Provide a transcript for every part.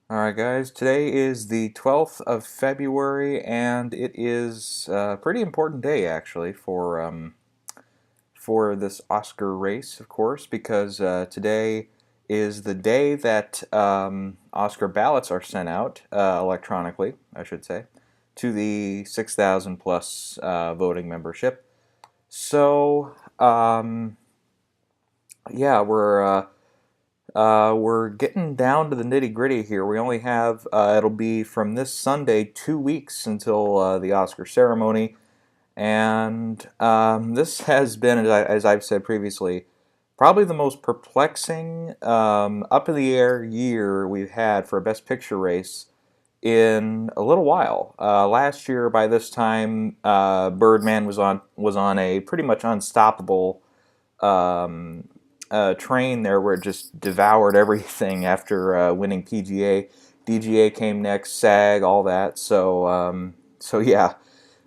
Alright guys, today is the 12th of February and it is a pretty important day actually for this Oscar race, of course, because today is the day that Oscar ballots are sent out electronically, I should say, to the 6,000 plus voting membership. So, yeah, we're getting down to the nitty gritty here. We only have, it'll be from this Sunday, 2 weeks until the Oscar ceremony. And this has been, as I've said previously, probably the most perplexing, up in the air year we've had for a Best Picture race in a little while. Last year, by this time, Birdman was on a pretty much unstoppable um, train there where it just devoured everything after winning PGA. DGA came next, SAG, all that. So yeah,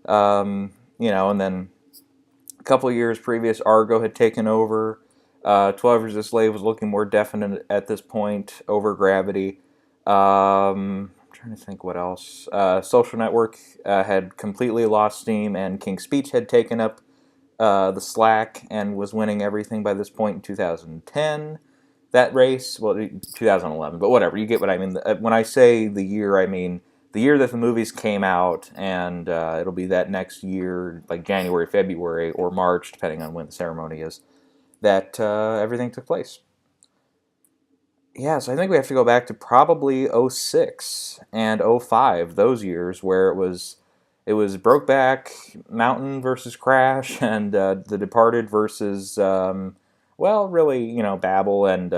and then a couple of years previous, Argo had taken over. 12 Years a Slave was looking more definite at this point over Gravity. I'm trying to think what else. Social Network had completely lost steam, and King's Speech had taken up the slack and was winning everything by this point in 2010. That race, well, 2011, but whatever, you get what I mean. When I say the year, I mean the year that the movies came out, and it'll be that next year, like January, February, or March, depending on when the ceremony is, that everything took place. Yeah, so I think we have to go back to probably '06 and '05, those years where it was Brokeback Mountain versus Crash and The Departed versus well, really, Babel and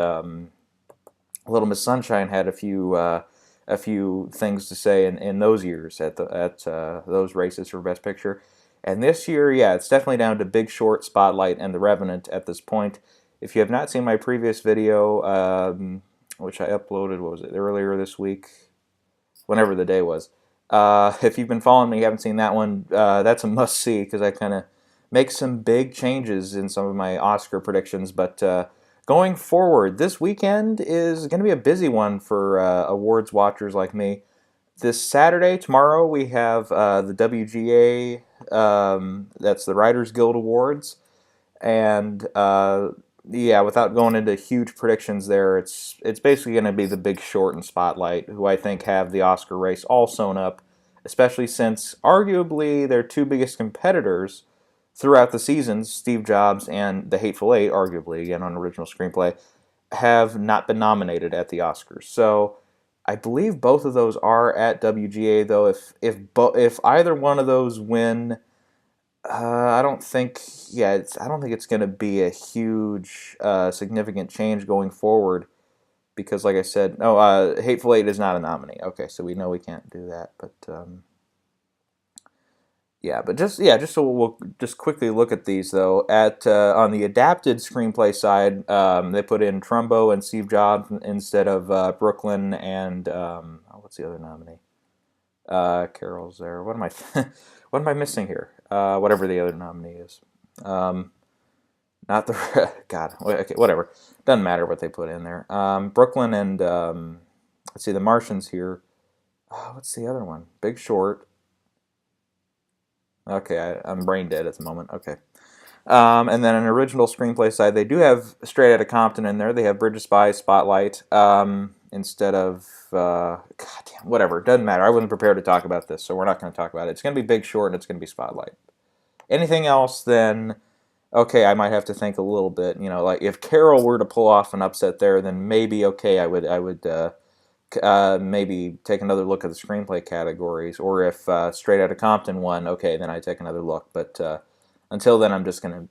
Little Miss Sunshine had a few things to say in those years at those races for Best Picture. And this year, yeah, it's definitely down to Big Short, Spotlight, and The Revenant at this point. If you have not seen my previous video, which I uploaded, what was it, earlier this week, whenever the day was. If you've been following me, you haven't seen that one, that's a must see because I kind of make some big changes in some of my Oscar predictions. But going forward, this weekend is going to be a busy one for awards watchers like me. This Saturday, tomorrow, we have the WGA, that's the Writers Guild Awards, and yeah, without going into huge predictions there, it's basically going to be the Big Short and Spotlight, who I think have the Oscar race all sewn up, especially since arguably their two biggest competitors throughout the seasons, Steve Jobs and The Hateful Eight, arguably again on original screenplay, have not been nominated at the Oscars. So I believe both of those are at WGA, though. If either one of those win, I don't think. Yeah, I don't think it's going to be a huge, significant change going forward because, like I said, no, Hateful Eight is not a nominee. Okay, so we know we can't do that, but yeah, but just so we'll just quickly look at these though. At on the adapted screenplay side, they put in Trumbo and Steve Jobs instead of Brooklyn and what's the other nominee? Carol's there. What am I? What am I missing here? Whatever the other nominee is. Um, Not the God. Okay, whatever. Doesn't matter what they put in there. Brooklyn and let's see, The Martians here. What's the other one? Big Short. Okay, I'm brain dead at the moment. Okay. And then an original screenplay side, they do have Straight Outta Compton in there. They have Bridge of Spies, Spotlight, instead of goddamn, whatever. Doesn't matter. I wasn't prepared to talk about this, so we're not going to talk about it. It's going to be Big Short and it's going to be Spotlight. Anything else, then okay, I might have to think a little bit. Like if Carol were to pull off an upset there, then maybe okay, I would maybe take another look at the screenplay categories. Or if Straight Outta Compton won, okay, then I take another look. But until then, I'm just going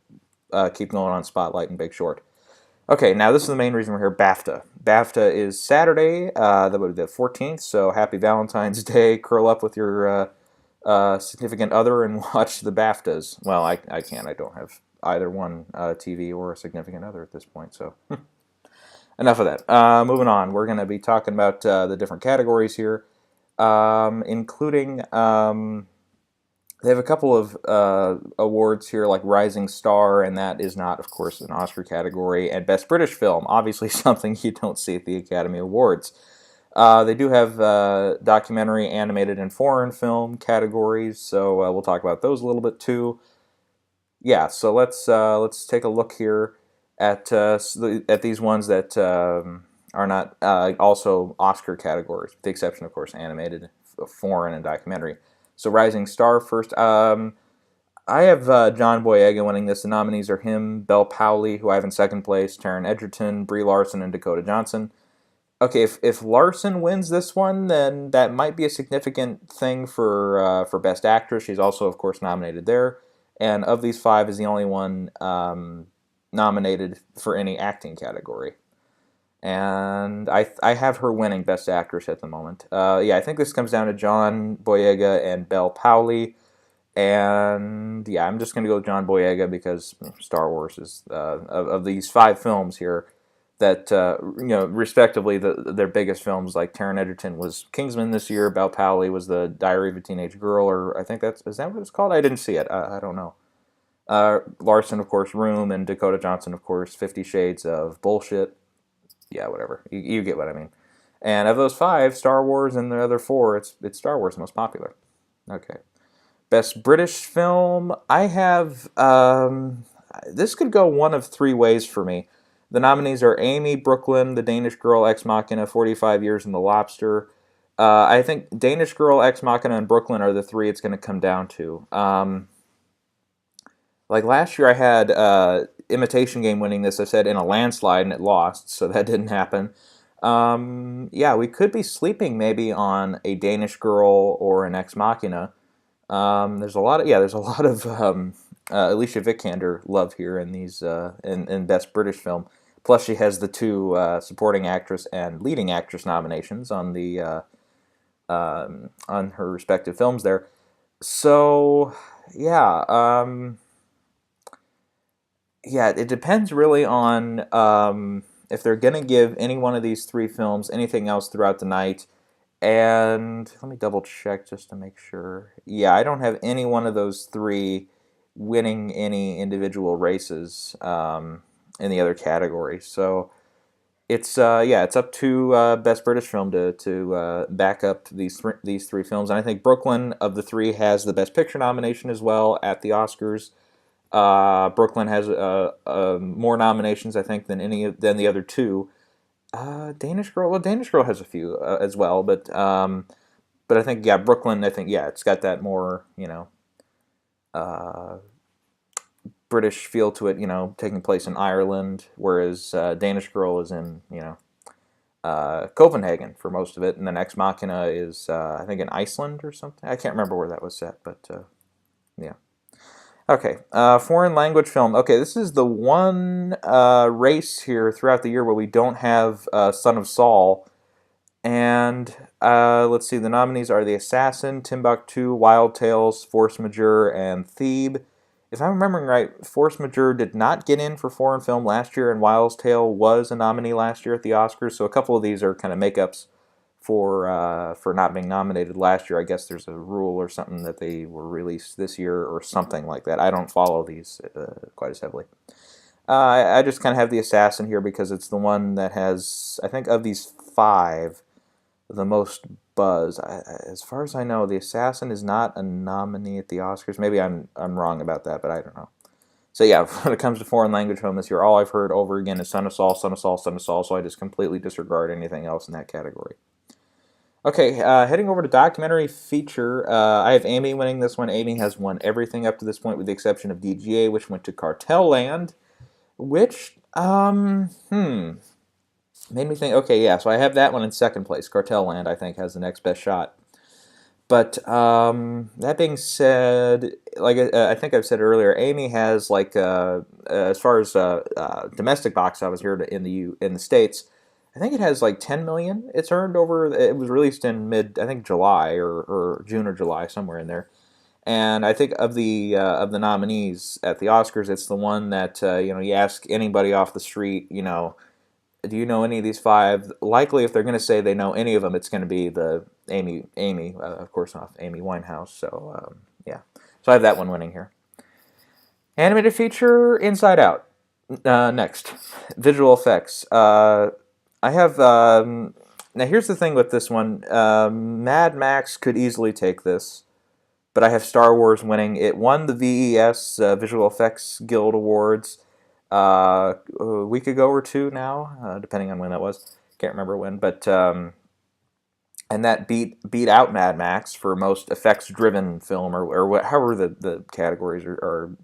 to keep going on Spotlight and Big Short. Okay, now this is the main reason we're here, BAFTA. BAFTA is Saturday, that would be the 14th, so happy Valentine's Day. Curl up with your significant other and watch the BAFTAs. Well, I can't. I don't have either one, TV or a significant other at this point, so enough of that. Moving on, we're going to be talking about the different categories here, including they have a couple of awards here, like Rising Star, and that is not, of course, an Oscar category, and Best British Film, obviously something you don't see at the Academy Awards. They do have documentary, animated, and foreign film categories, so we'll talk about those a little bit too. Yeah, so let's take a look here at these ones that are not also Oscar categories, with the exception, of course, animated, foreign, and documentary. So, Rising Star first. I have John Boyega winning this. The nominees are him, Belle Powley, who I have in second place, Taron Egerton, Brie Larson, and Dakota Johnson. Okay, if Larson wins this one, then that might be a significant thing for Best Actress. She's also, of course, nominated there. And of these five, is the only one nominated for any acting category. And I have her winning Best Actress at the moment. Yeah, I think this comes down to John Boyega and Belle Powley. And yeah, I'm just going to go with John Boyega because Star Wars is of these five films here that respectively, their biggest films. Like Taron Egerton was Kingsman this year. Belle Powley was The Diary of a Teenage Girl, or I think is that what it's called? I didn't see it. I don't know. Larson, of course, Room, and Dakota Johnson, of course, 50 Shades of Bullshit. Yeah, whatever. You get what I mean. And of those five, Star Wars and the other four, it's Star Wars most popular. Okay. Best British film, I have. This could go one of three ways for me. The nominees are Amy, Brooklyn, The Danish Girl, Ex Machina, 45 Years, and The Lobster. I think Danish Girl, Ex Machina, and Brooklyn are the three it's going to come down to. Like last year, I had Imitation Game winning this, I said, in a landslide, and it lost, so that didn't happen. Yeah, we could be sleeping maybe on a Danish Girl or an Ex Machina. There's a lot of Alicia Vikander love here in these in Best British Film. Plus, she has the two supporting actress and leading actress nominations on the on her respective films there. So, yeah, yeah, it depends really on if they're gonna give any one of these three films anything else throughout the night. And let me double check just to make sure. Yeah, I don't have any one of those three winning any individual races in the other categories. So it's yeah, it's up to Best British Film to back up these three films. And I think Brooklyn of the three has the Best Picture nomination as well at the Oscars. Brooklyn has more nominations, I think, than the other two. Danish Girl. Well, Danish Girl has a few as well, but I think Brooklyn. I think it's got that more uh, British feel to it. Taking place in Ireland, whereas Danish Girl is in Copenhagen for most of it, and then Ex Machina is I think in Iceland or something. I can't remember where that was set, but yeah. Okay, foreign language film. Okay, this is the one race here throughout the year where we don't have Son of Saul. And let's see, the nominees are The Assassin, Timbuktu, Wild Tales, Force Majeure, and Thebe. If I'm remembering right, Force Majeure did not get in for foreign film last year, and Wild Tale was a nominee last year at the Oscars. So a couple of these are kind of makeups for not being nominated last year. I guess there's a rule or something that they were released this year or something like that. I don't follow these quite as heavily. I just kind of have The Assassin here because it's the one that has, I think, of these five, the most buzz. As far as I know, The Assassin is not a nominee at the Oscars. Maybe I'm wrong about that, but I don't know. So yeah, when it comes to foreign language film this year, all I've heard over again is Son of Saul, Son of Saul, Son of Saul, so I just completely disregard anything else in that category. Okay, heading over to documentary feature, I have Amy winning this one. Amy has won everything up to this point with the exception of DGA, which went to Cartel Land, which, made me think, okay, yeah, so I have that one in second place. Cartel Land, I think, has the next best shot. But that being said, like I think I've said earlier, Amy has as far as domestic box office here in the States, I think it has like 10 million. It's earned over. It was released in I think July or June or July, somewhere in there. And I think of the nominees at the Oscars, it's the one that you ask anybody off the street, do you know any of these five? Likely, if they're going to say they know any of them, it's going to be the Amy, of course, off Amy Winehouse. So yeah, so I have that one winning here. Animated feature, Inside Out. Next, visual effects. I have Now here's the thing with this one. Mad Max could easily take this, but I have Star Wars winning. It won the VES Visual Effects Guild Awards a week ago or two now, depending on when that was. Can't remember when, but and that beat out Mad Max for most effects-driven film, or however the categories are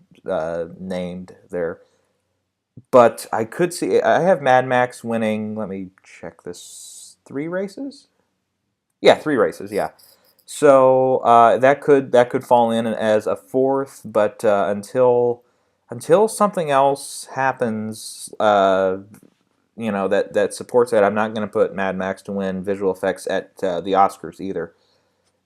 named there. But I could see I have Mad Max winning. Let me check this. 3 races? Yeah, 3 races. Yeah. So that could fall in as a fourth, but until something else happens, that supports that, I'm not going to put Mad Max to win visual effects at the Oscars either.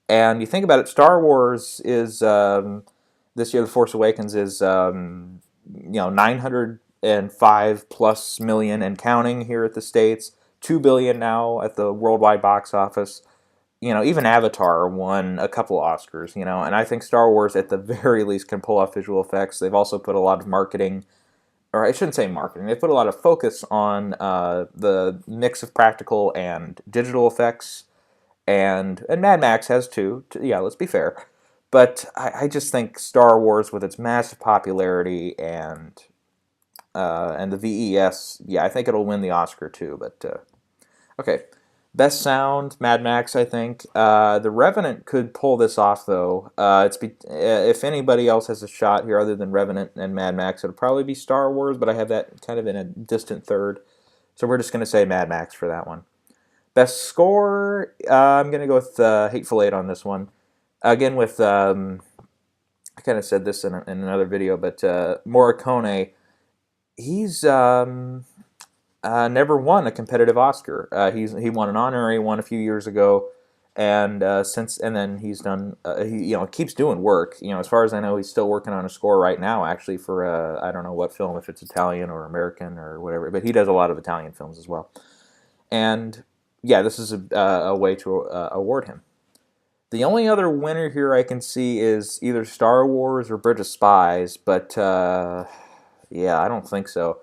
And you think about it, Star Wars is this year. The Force Awakens is 905 plus million and counting here at the States, 2 billion now at the worldwide box office. Even Avatar won a couple Oscars, and I think Star Wars at the very least can pull off visual effects. They've also put a lot of marketing, or I shouldn't say marketing, they've put a lot of focus on the mix of practical and digital effects, and Mad Max has too, yeah, let's be fair. But I just think Star Wars, with its massive popularity and the VES, yeah, I think it'll win the Oscar too, but okay. Best sound, Mad Max, I think. The Revenant could pull this off, though. If anybody else has a shot here other than Revenant and Mad Max, it'll probably be Star Wars, but I have that kind of in a distant third. So we're just going to say Mad Max for that one. Best score, I'm going to go with Hateful Eight on this one. Again, with, I kind of said this in another video, but Morricone, he's never won a competitive Oscar. He won an honorary one a few years ago, and then he's done. He keeps doing work. As far as I know, he's still working on a score right now. Actually, for I don't know what film, if it's Italian or American or whatever, but he does a lot of Italian films as well. And yeah, this is a way to award him. The only other winner here I can see is either Star Wars or Bridge of Spies, but yeah, I don't think so.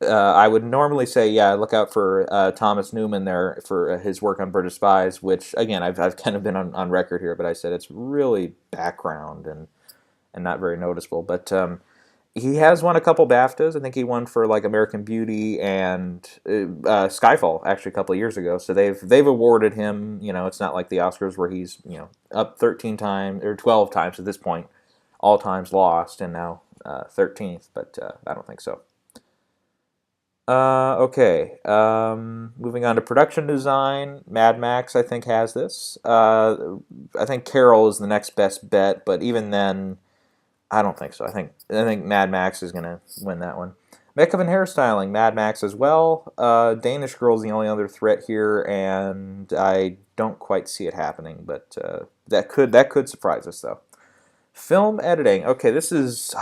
I would normally say, yeah, look out for Thomas Newman there for his work on Bridge of Spies, which, again, I've kind of been on record here, but I said it's really background and not very noticeable. But he has won a couple BAFTAs. I think he won for like American Beauty and Skyfall actually a couple of years ago. So they've awarded him. It's not like the Oscars where he's up 13 times or 12 times at this point, all times lost, and now 13th. But I don't think so. Okay. Moving on to production design, Mad Max I think has this. I think Carol is the next best bet, but even then, I don't think so. I think Mad Max is gonna win that one. Makeup and hairstyling, Mad Max as well. Danish Girl is the only other threat here, and I don't quite see it happening, but that could surprise us though. Film editing. Okay, this is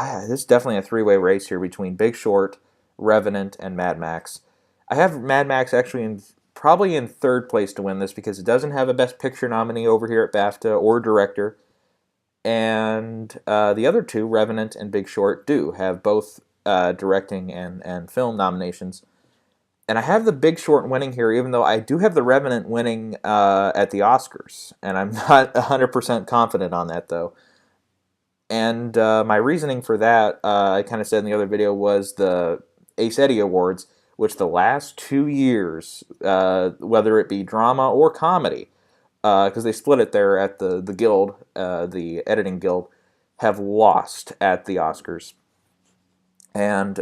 definitely a three-way race here between Big Short, Revenant, and Mad Max. I have Mad Max actually probably in third place to win this because it doesn't have a Best Picture nominee over here at BAFTA or Director. And the other two, Revenant and Big Short, do have both directing and film nominations. And I have the Big Short winning here, even though I do have the Revenant winning at the Oscars. And I'm not 100% confident on that, though. And my reasoning for that, I kind of said in the other video, was the Ace Eddie Awards, which the last 2 years, whether it be drama or comedy, because they split it there at the guild, the editing guild, have lost at the Oscars. And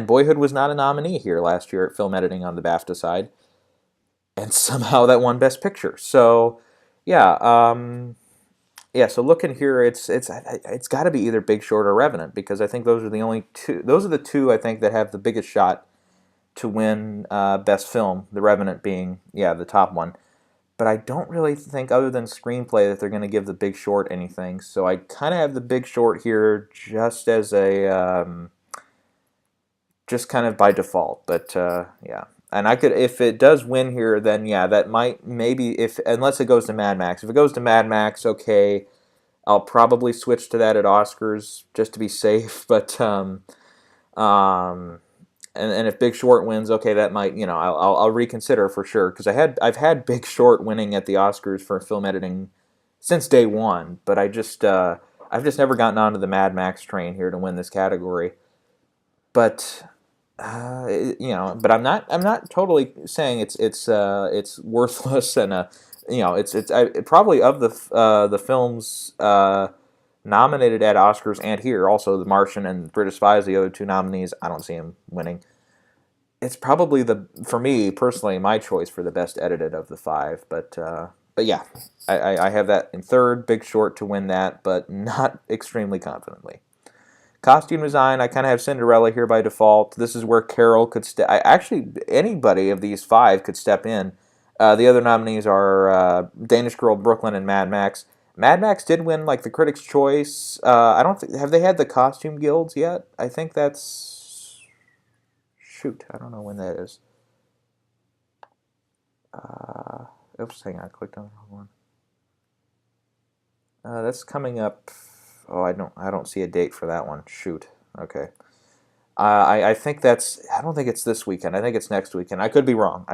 Boyhood was not a nominee here last year at film editing on the BAFTA side, and somehow that won Best Picture. So yeah. So looking here, it's got to be either Big Short or Revenant, because I think those are the only two. Those are the two I think that have the biggest shot to win Best Film. The Revenant being the top one, but I don't really think, other than screenplay, that they're going to give the Big Short anything. So I kind of have the Big Short here just as a just kind of by default. But yeah. And I could, if it does win here, then yeah, that might maybe, unless it goes to Mad Max. If it goes to Mad Max, okay, I'll probably switch to that at Oscars just to be safe. But and if Big Short wins, okay, that might, I'll reconsider for sure, because I've had Big Short winning at the Oscars for film editing since day one, but I've just never gotten onto the Mad Max train here to win this category. But but I'm not totally saying it's worthless, and probably of the films nominated at Oscars and here also The Martian and British Spies, the other two nominees. I don't see him winning. It's probably for me personally, my choice for the best edited of the five. But yeah, I have that in third. Big Short to win that, but not extremely confidently. Costume design, I kind of have Cinderella here by default. This is where Carol could step. Actually, anybody of these five could step in. The other nominees are Danish Girl, Brooklyn, and Mad Max. Mad Max did win like the Critics' Choice. I don't have they had the costume guilds yet. I think that's shoot. I don't know when that is. Oops, hang on, I clicked on the wrong one. That's coming up. Oh, I don't see a date for that one. Shoot. Okay. I think I don't think it's this weekend. I think it's next weekend. I could be wrong.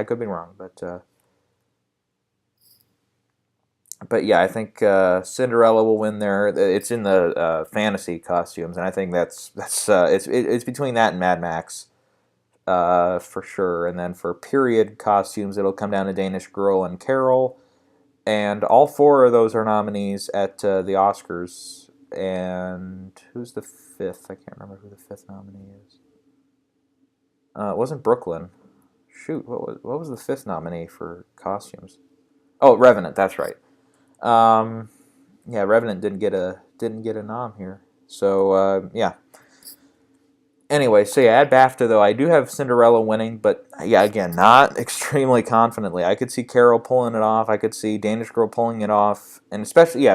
But yeah, I think Cinderella will win there. It's in the fantasy costumes, and I think it's between that and Mad Max for sure. And then for period costumes, it'll come down to Danish Girl and Carol, and all four of those are nominees at the Oscars. And who's the fifth? I can't remember who the fifth nominee is. It wasn't Brooklyn. Shoot, what was the fifth nominee for costumes? Oh, Revenant. That's right. Um, yeah, Revenant didn't get a nom here. So yeah. Anyway, so yeah, at BAFTA though, I do have Cinderella winning, but yeah, again, not extremely confidently. I could see Carol pulling it off. I could see Danish Girl pulling it off, and especially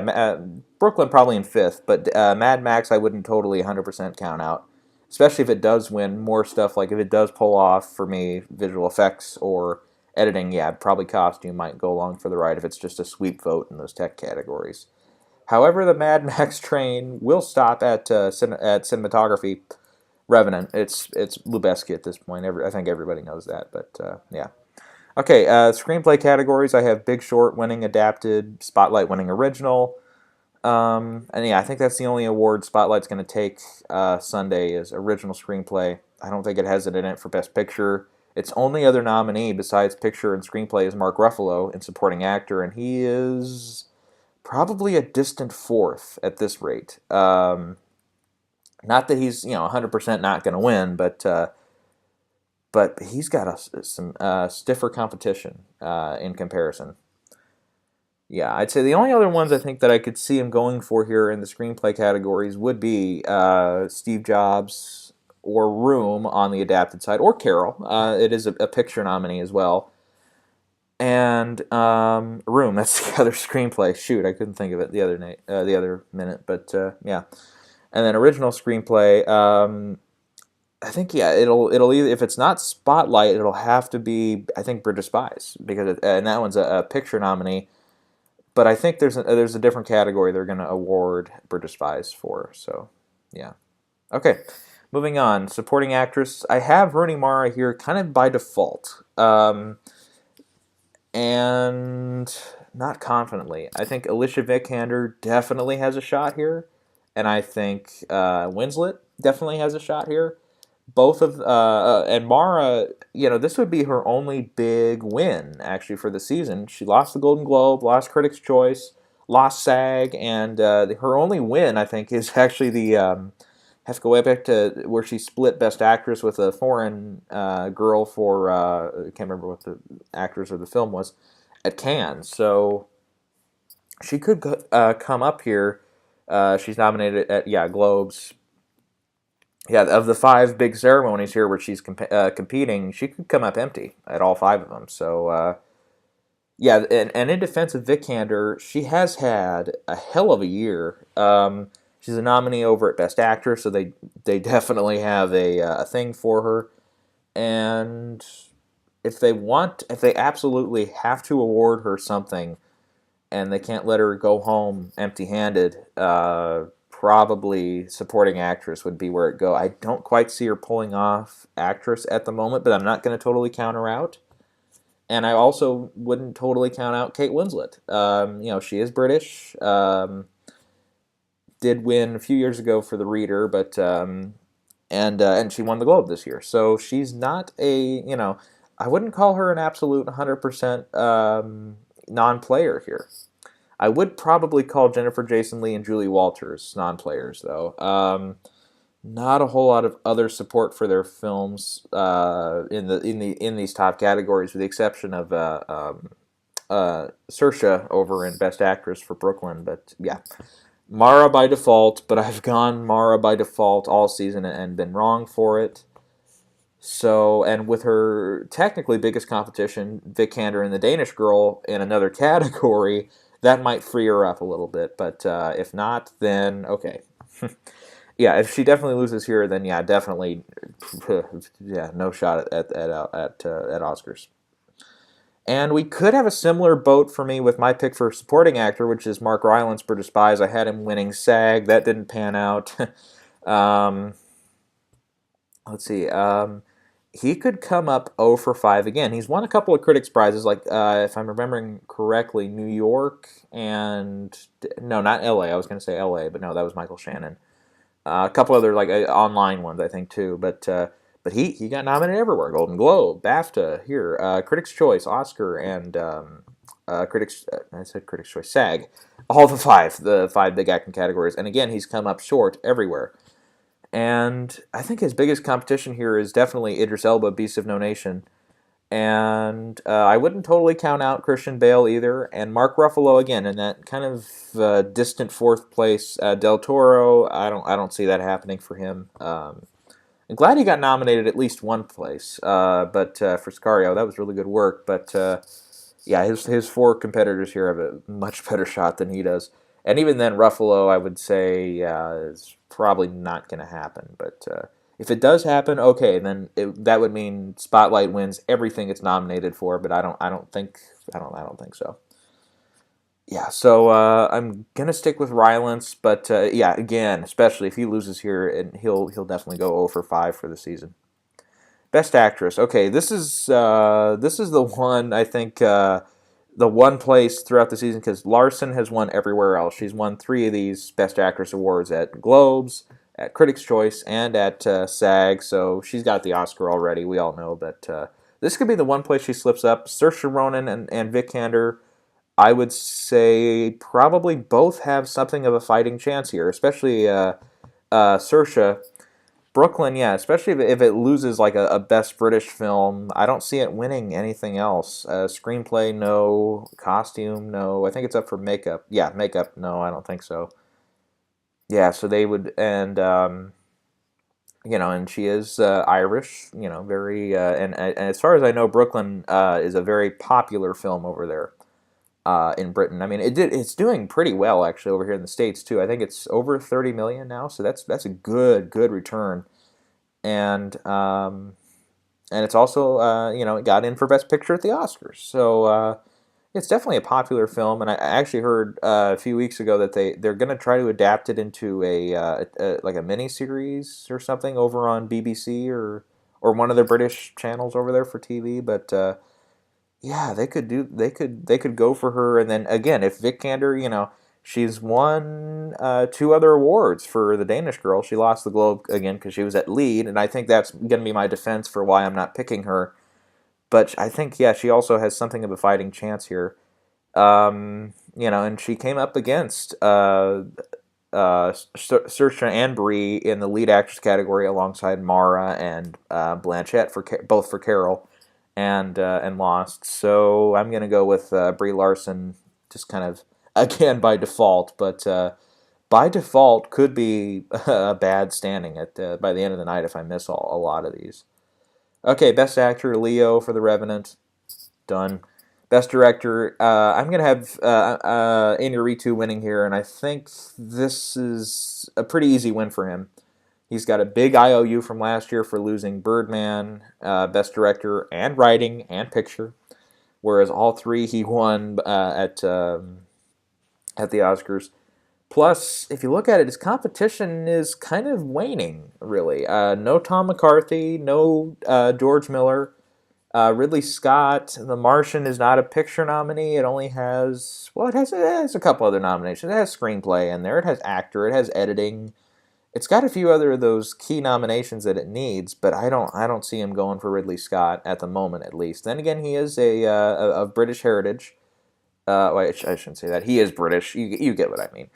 Brooklyn probably in fifth, but Mad Max I wouldn't totally 100% count out, especially if it does win more stuff. Like if it does pull off for me visual effects or editing, yeah, probably costume might go along for the ride if it's just a sweep vote in those tech categories. However, the Mad Max train will stop at cinematography. Revenant. It's Lubeski at this point. I think everybody knows that, but yeah. Okay, screenplay categories. I have Big Short winning adapted, Spotlight winning original, and yeah, I think that's the only award Spotlight's going to take Sunday is original screenplay. I don't think it has it in it for Best Picture. Its only other nominee besides picture and screenplay is Mark Ruffalo in supporting actor, and he is probably a distant fourth at this rate. Not that he's 100% not going to win, but he's got some stiffer competition in comparison. Yeah, I'd say the only other ones I think that I could see him going for here in the screenplay categories would be Steve Jobs or Room on the adapted side, or Carol. It is a picture nominee as well. And Room, that's the other screenplay. Shoot, I couldn't think of it the other minute, but yeah. And then original screenplay, I think it'll either, if it's not Spotlight, it'll have to be, I think, British Spies, because and that one's a picture nominee. But I think there's a different category they're going to award British Spies for. So yeah, okay. Moving on, supporting actress. I have Rooney Mara here, kind of by default, and not confidently. I think Alicia Vikander definitely has a shot here. And I think Winslet definitely has a shot here. Both of and Mara, this would be her only big win actually for the season. She lost the Golden Globe, lost Critics' Choice, lost SAG, and her only win I think is actually the have to go way back to where she split Best Actress with a foreign girl for I can't remember what the actress or the film was at Cannes. So she could come up here. She's nominated at Globes. Yeah, of the five big ceremonies here where she's competing, she could come up empty at all five of them. So yeah, and in defense of Vikander, she has had a hell of a year. She's a nominee over at Best Actress, so they definitely have a thing for her. And if they absolutely have to award her something, and they can't let her go home empty-handed, probably supporting actress would be where it go. I don't quite see her pulling off actress at the moment, but I'm not going to totally count her out. And I also wouldn't totally count out Kate Winslet. She is British. Did win a few years ago for The Reader, but and she won the Globe this year. So she's not I wouldn't call her an absolute 100% non-player here. I would probably call Jennifer Jason Leigh and Julie Walters non-players, though. Not a whole lot of other support for their films in these top categories, with the exception of Saoirse over in Best Actress for Brooklyn. But yeah, Mara by default. But I've gone Mara by default all season and been wrong for it. So, and with her technically biggest competition, Vikander and the Danish Girl, in another category, that might free her up a little bit. But if not, then okay. Yeah, if she definitely loses here, then yeah, definitely, yeah, no shot at Oscars. And we could have a similar boat for me with my pick for supporting actor, which is Mark Rylance for Despise. I had him winning SAG. That didn't pan out. um, let's see. He could come up 0 for 5 again. He's won a couple of critics' prizes, like if I'm remembering correctly, New York and no, not L.A. I was going to say L.A., but no, that was Michael Shannon. A couple other like online ones, I think, too. But he got nominated everywhere: Golden Globe, BAFTA, here, Critics' Choice, Oscar, and I said Critics' Choice, SAG. All the five big acting categories. And again, he's come up short everywhere. And I think his biggest competition here is definitely Idris Elba, Beast of No Nation. And I wouldn't totally count out Christian Bale either. And Mark Ruffalo again in that kind of distant fourth place. Del Toro, I don't see that happening for him. I'm glad he got nominated at least one place. But for Sicario, that was really good work. But yeah, his four competitors here have a much better shot than he does. And even then, Ruffalo, I would say, is probably not going to happen. But if it does happen, okay, then that would mean Spotlight wins everything it's nominated for. But I don't think so. Yeah, so I'm gonna stick with Rylance, but yeah, again, especially if he loses here, and he'll definitely go 0 for 5 for the season. Best Actress. Okay, this is the one I think the one place throughout the season, because Larson has won everywhere else. She's won 3 of these Best Actress awards at Globes, at Critics' Choice, and at SAG. So she's got the Oscar already. We all know, but this could be the one place she slips up. Saoirse Ronan and Vikander, I would say probably both have something of a fighting chance here, especially Saoirse. Brooklyn, yeah, especially if it loses like a Best British Film, I don't see it winning anything else. Screenplay, no. Costume, no. I think it's up for makeup. Yeah, makeup, no, I don't think so. Yeah, so they would, and and she is Irish, very, and as far as I know, Brooklyn is a very popular film over there in Britain. I mean, it's doing pretty well actually over here in the States too. I think it's over 30 million now, so that's a good return. And it's also it got in for Best Picture at the Oscars. So it's definitely a popular film. And I actually heard a few weeks ago that they're going to try to adapt it into like a mini series or something over on BBC or one of the British channels over there for TV. But yeah, they could go for her, and then again, if Vikander, she's won 2 other awards for the Danish Girl. She lost the Globe again because she was at lead, and I think that's going to be my defense for why I'm not picking her. But I think yeah, she also has something of a fighting chance here. And she came up against Saoirse and Brie in the lead actress category alongside Mara and Blanchett both for Carol, and lost. So I'm gonna go with Brie Larson, just kind of again by default, but by default could be a bad standing at by the end of the night if I miss a lot of these. Okay, Best Actor, Leo for The Revenant, done. Best Director, I'm going to have Inarritu winning here, and I think this is a pretty easy win for him. He's got a big IOU from last year for losing Birdman, Best Director, and Writing, and Picture, whereas all 3 he won at the Oscars. Plus, if you look at it, his competition is kind of waning, really. No Tom McCarthy, no George Miller. Ridley Scott, The Martian is not a picture nominee. It only has, well, it has a couple other nominations. It has screenplay in there. It has actor. It has editing. It's got a few other of those key nominations that it needs, but I don't see him going for Ridley Scott at the moment, at least. Then again, he is of British heritage. Wait, I shouldn't say that. He is British. You get what I mean.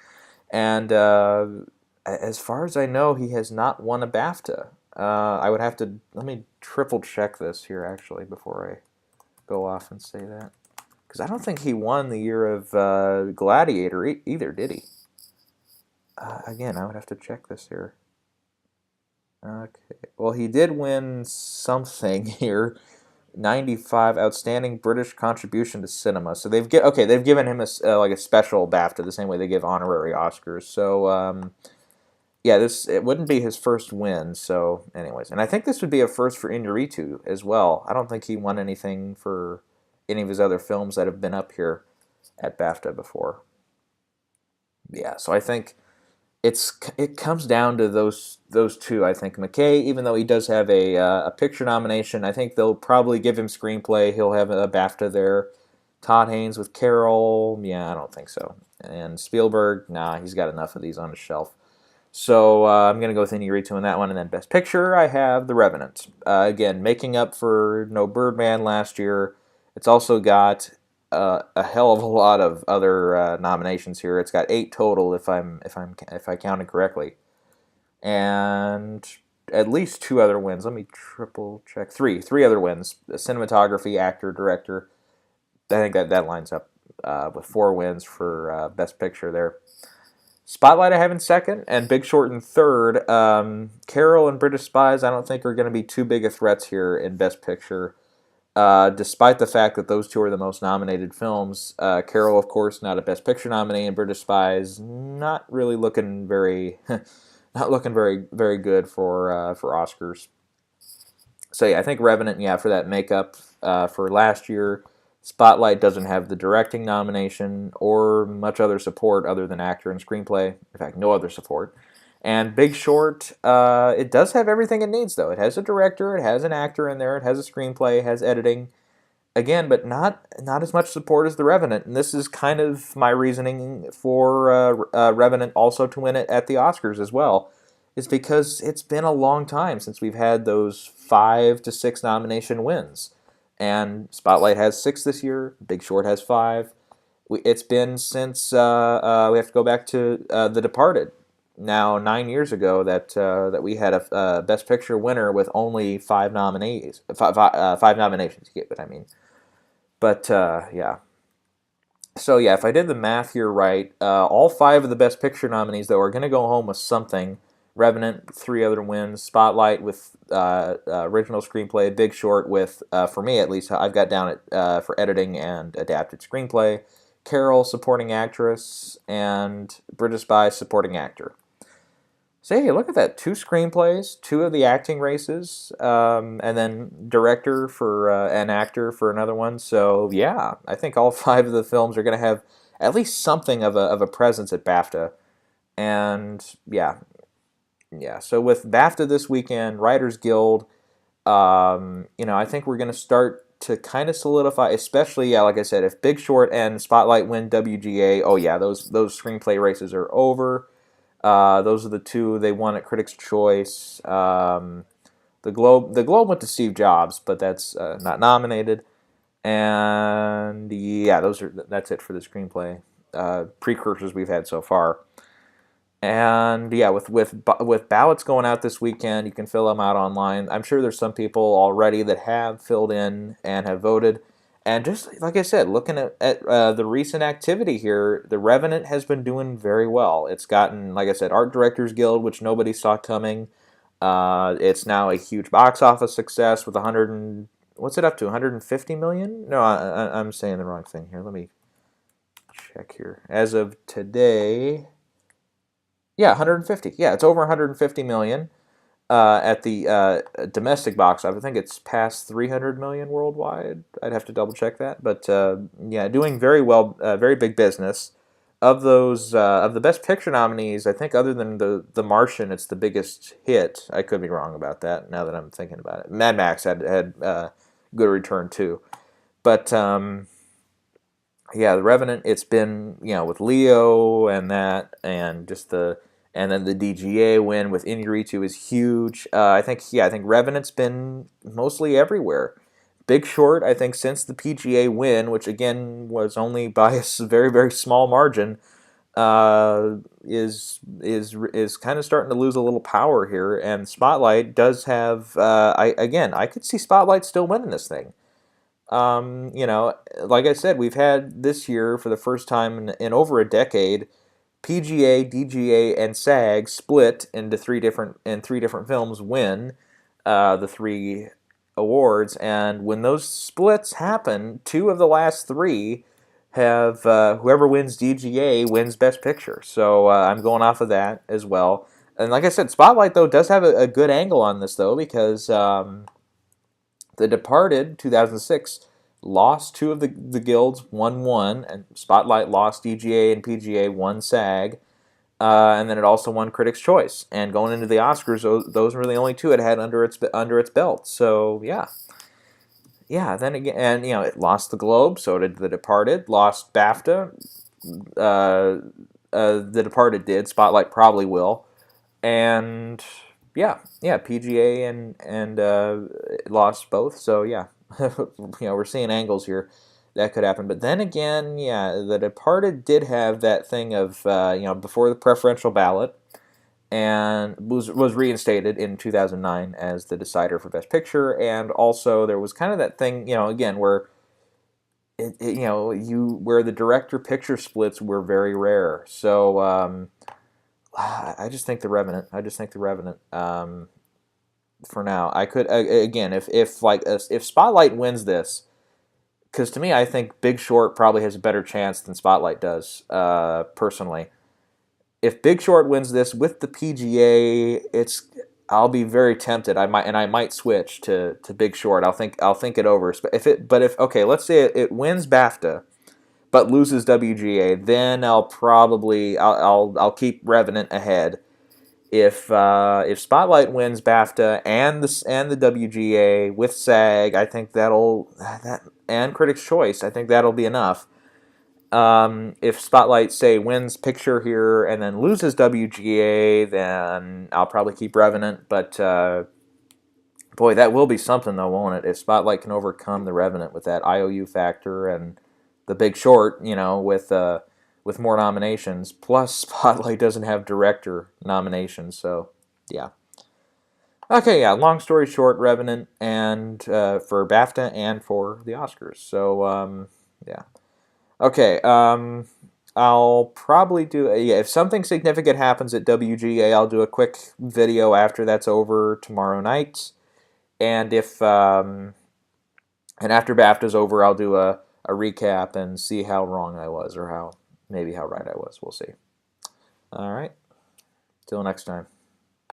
And as far as I know, he has not won a BAFTA. I would have to let me triple check this here actually before I go off and say that, because I don't think he won the year of Gladiator either, did he? Again, I would have to check this here. Okay, well, he did win something here. 95 outstanding British contribution to cinema. So they've given him like a special BAFTA the same way they give honorary Oscars. So yeah, it wouldn't be his first win. So anyways, and I think this would be a first for Inarritu as well. I don't think he won anything for any of his other films that have been up here at BAFTA before. Yeah, so I think it comes down to those two. I think McKay, even though he does have a picture nomination, I think they'll probably give him screenplay. He'll have a BAFTA there. Todd Haynes with Carol, yeah, I don't think so. And Spielberg, nah, he's got enough of these on his shelf. So I'm gonna go with Inarritu on that one, and then Best Picture, I have The Revenant. Again, making up for No Birdman last year. It's also got a hell of a lot of other nominations here. It's got 8 total, if I counted correctly, and at least 2 other wins. Let me triple check. Three other wins: cinematography, actor, director. I think that lines up with 4 wins for Best Picture there. Spotlight I have in second, and Big Short in third. Carol and British Spies I don't think are going to be too big of threats here in Best Picture. Despite the fact that those two are the most nominated films, Carol, of course, not a Best Picture nominee, and British Spies not really looking very, not looking very good for Oscars. So yeah, I think Revenant, yeah, for that makeup for last year. Spotlight doesn't have the directing nomination or much other support other than actor and screenplay. In fact, no other support. And Big Short, it does have everything it needs, though. It has a director, it has an actor in there, it has a screenplay, it has editing. Again, but not as much support as The Revenant. And this is kind of my reasoning for Revenant also to win it at the Oscars as well, is because it's been a long time since we've had those 5 to 6 nomination wins. And Spotlight has 6 this year, Big Short has 5. It's been since we have to go back to The Departed, now 9 years ago, that we had a Best Picture winner with only 5 nominees, 5 nominations. You get what I mean? But yeah. So yeah, if I did the math here right, all 5 of the Best Picture nominees though are going to go home with something. Revenant, 3 other wins. Spotlight with original screenplay. Big Short with, for me at least, I've got down it for editing and adapted screenplay. Carol, supporting actress, and British Spy, supporting actor. So hey, look at that. 2 screenplays, 2 of the acting races, and then director for an actor for another one. So yeah, I think all 5 of the films are going to have at least something of a presence at BAFTA. And yeah. So with BAFTA this weekend, Writers Guild, I think we're going to start to kind of solidify, especially, yeah, like I said, if Big Short and Spotlight win WGA, oh yeah, those screenplay races are over. Those are the 2 they won at Critics' Choice. The Globe went to Steve Jobs, but that's not nominated. And yeah, that's it for the screenplay precursors we've had so far. And yeah, with ballots going out this weekend, you can fill them out online. I'm sure there's some people already that have filled in and have voted. And just like I said, looking at the recent activity here, The Revenant has been doing very well. It's gotten, like I said, Art Directors Guild, which nobody saw coming. It's now a huge box office success with 100 and, what's it up to, 150 million? No, I'm saying the wrong thing here. Let me check here. As of today, yeah, 150. Yeah, it's over 150 million at the domestic box office. I think it's past 300 million worldwide. I'd have to double check that, but yeah, doing very well. Very big business. of those of the Best Picture nominees, I think other than the Martian, it's the biggest hit. I could be wrong about that. Now that I'm thinking about it, Mad Max had good return too, but yeah, The Revenant. It's been with Leo and that, and just and then the DGA win with Inarritu is huge. I think Revenant's been mostly everywhere. Big Short, I think, since the PGA win, which again was only by a very very small margin, is kind of starting to lose a little power here. And Spotlight does have. I could see Spotlight still winning this thing. Like I said, we've had this year for the first time in over a decade, PGA, DGA, and SAG split into three different films win the three awards, and when those splits happen, two of the last three have whoever wins DGA wins Best Picture. So I'm going off of that as well. And like I said, Spotlight though does have a good angle on this though because The Departed 2006 lost two of the guilds, won one, and Spotlight lost DGA and PGA, won SAG. And then it also won Critics' Choice. And going into the Oscars, those were the only two it had under its belt. So yeah. Then again, and it lost the Globe. So did The Departed. Lost BAFTA. The Departed did. Spotlight probably will. And yeah. PGA and lost both. So yeah, we're seeing angles here that could happen. But then again, yeah, The Departed did have that thing of before the preferential ballot, and was reinstated in 2009 as the decider for Best Picture, and also there was kind of that thing, again where where the director picture splits were very rare. So I just think The Revenant. For now, I could again if Spotlight wins this. Because to me, I think Big Short probably has a better chance than Spotlight does, personally. If Big Short wins this with the PGA, I'll be very tempted. I might switch to Big Short. I'll think it over. Okay, let's say it wins BAFTA, but loses WGA, then I'll keep Revenant ahead. If Spotlight wins BAFTA and the WGA with SAG, I think and Critics' Choice, I think that'll be enough. If Spotlight say wins Picture here and then loses WGA, then I'll probably keep Revenant. But boy, that will be something though, won't it? If Spotlight can overcome the Revenant with that IOU factor and the Big Short, with more nominations. Plus, Spotlight doesn't have director nominations, so yeah. Okay, yeah. Long story short, Revenant and for BAFTA and for the Oscars. So yeah. Okay. I'll probably do if something significant happens at WGA, I'll do a quick video after that's over tomorrow night, and if and after BAFTA's over, I'll do a recap and see how wrong I was or maybe how right I was. We'll see. All right. Till next time.